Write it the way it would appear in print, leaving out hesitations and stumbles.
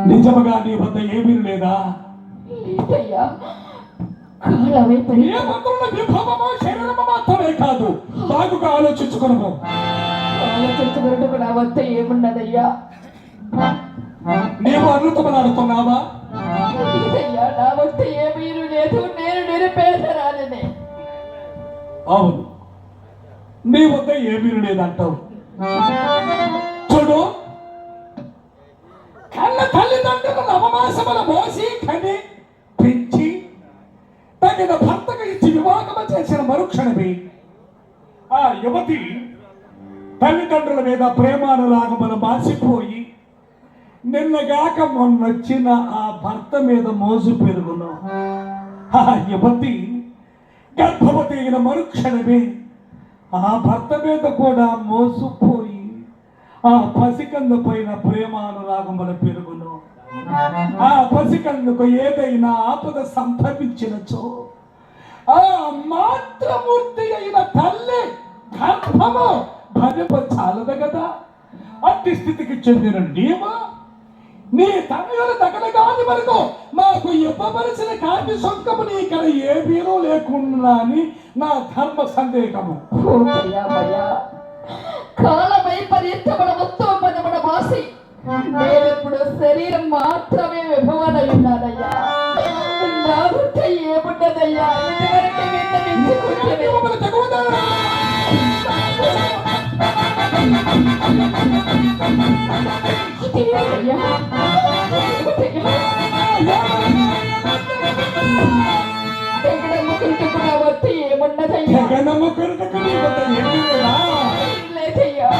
నిజముగా నీ వద్ద ఏమీ లేదా? లేదయ్యా. కాలమే ఏ మంత్రుల విభవమో శరీరము మాత్రమే కాదు, బాగుగా ఆలోచించుకున్నాము. ఆలోచించుకున్నట్టు నా వద్ద ఏమున్నదయ్యా? నీవు అమృతమలాడుతున్నావా? లేదయ్యా, నా వద్ద ఏమీ లేదు. నేను నిరుపేదరాలినే. అవును, నీ వద్ద ఏమీ లేదంటావు. చూడు, కళ్ళ తల్లిదండ్రులు నవమాసముల మోసి కని పెంచి తగిన భర్తకు ఇచ్చి వివాహము చేసిన మరుక్షణమే ఆ యువతి తల్లిదండ్రుల మీద ప్రేమానురాగములు మాసిపోయి నిన్నగాక మొన్నొచ్చిన ఆ భర్త మీద మోజు పెరుగును. ఆ యువతి గర్భవతి అయిన మరుక్షణమే ఆ భర్త మీద కూడా మోసుపోయి ఆ పసికందు పైన ప్రేమానురాగముల పెరుగును. ఆ పసికందుకు ఏదైనా ఆపద సంభవించినచో ఆ మాతృమూర్తి అయిన తల్లి గర్భము భరింప చాలదు కదా. అట్టి స్థితికి చెందిన నీవు నీ తనయుల తగలగాని వరకు మాకు ఇవ్వవలసిన కాటి సొంకముని ఇక్కడ ఏ వీరో లేకుండా అని నా ధర్మ సందేహము. కాలమై పర్యంతమున ఉత్తమ పదమున వాసి నేనెప్పుడు శరీరం మాత్రమే విభవనై ఉన్నానయ్యా. నా వృద్ధ ఏమున్నదయ్యా? ఇంతవరకు లేదయ్యా.